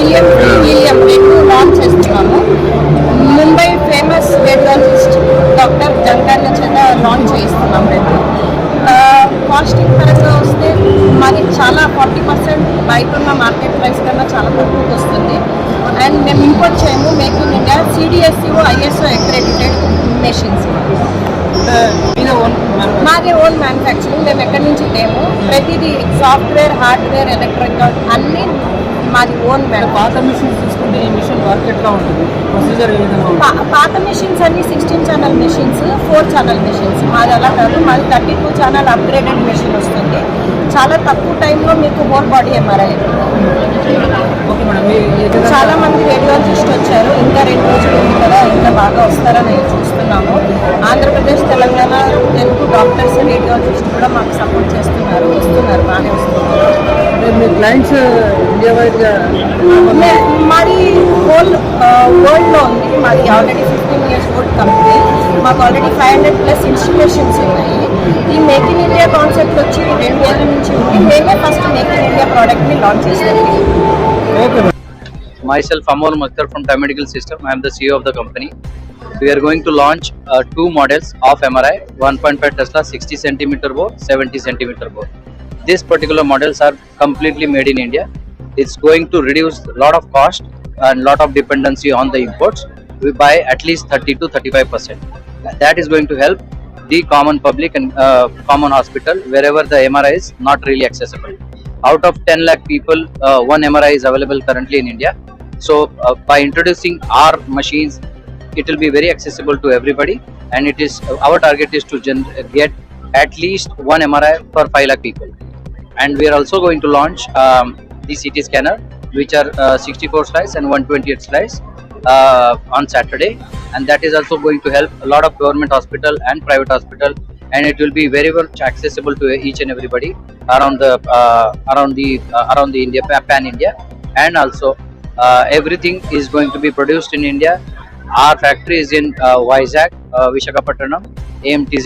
EMT EM రెండు launch చేస్తున్నాము. Mumbai famous radiologist doctor జంగార్ల చేత లాంచ్ చేస్తున్నాం రెండు. కాస్టింగ్ పరంగా వస్తే మాది చాలా 40% బయట ఉన్న మార్కెట్ ప్రైస్ కన్నా చాలా తక్కువకి వస్తుంది. అండ్ మేము ఇంపోర్ట్ చేయము, make in India CDSCO ISO accredited machines. మాది ఓన్ మ్యానుఫ్యాక్చరింగ్, మేము ఎక్కడి నుంచి లేము. ప్రతిదీ సాఫ్ట్వేర్, హార్డ్వేర్, ఎలక్ట్రికల్ అన్నీ మాది ఓన్. పాత మిషన్స్ తీసుకుంటే ఈ మిషన్ వర్క్ ఎట్లా ఉంటుంది, ప్రొసీజర్ ఏ విధంగా ఉంటుంది? పాత మిషన్స్ అన్ని 16 ఛానల్ మిషన్స్, 4 ఛానల్ మిషన్స్. మాది అలా కాదు, మాది 32 ఛానల్ అప్గ్రేడెడ్ మిషన్ వస్తుంది. చాలా తక్కువ టైంలో మీకు whole body MRI. Okay madam, చాలా మంది రేడియాలజిస్ట్ వచ్చారు, ఇంకా 2 రోజులు ఉంది కదా, ఇంకా బాగా వస్తారని నేను చూస్తున్నాము. ఆంధ్రప్రదేశ్, తెలంగాణ, తెలుగు డాక్టర్స్, రేడియాలజిస్ట్ కూడా మాకు సపోర్ట్ చేస్తున్నారు, వస్తున్నారు, బాగానే వస్తున్నారు. మీ క్లయింట్స్ ఇండియా వైడ్గా మాది హోల్ వరల్డ్లో ఉంది. మాది ఆల్రెడీ 15 years ఓల్డ్ కంపెనీ. మాకు ఆల్రెడీ 500+ ఇన్స్టిట్యూషన్స్ ఉన్నాయి. ఈ మేక్ ఇన్ ఇండియా కాన్సెప్ట్ వచ్చి 2 ఏళ్ళ నుంచి ఉంది. మేమే ఫస్ట్ మేక్ ఇన్ ఇండియా ప్రోడక్ట్ని లాంచ్ చేస్తాము. Myself Amol Makhtar from Time Medical System. I am the CEO of the company. We are going to launch 2 models of MRI, 1.5 Tesla 60 cm bore, 70 cm bore. These particular models are completely made in India. It's going to reduce a lot of cost and lot of dependency on the imports. We buy at least 30 to 35%. That is going to help the common public and common hospital wherever the MRI is not really accessible. Out of 10 lakh people, 1 MRI is available currently in India. So by introducing our machines, it will be very accessible to everybody, and it is our target is to get at least 1 MRI per 5 lakh people. And we are also going to launch the CT scanner, which are 64 slice and 128 slice on Saturday, and that is also going to help a lot of government hospital and private hospital, and it will be very much accessible to each and everybody around the India, pan India. And also everything is going to be produced in India. Our factory is in Vizag, Visakhapatnam, AMTZ.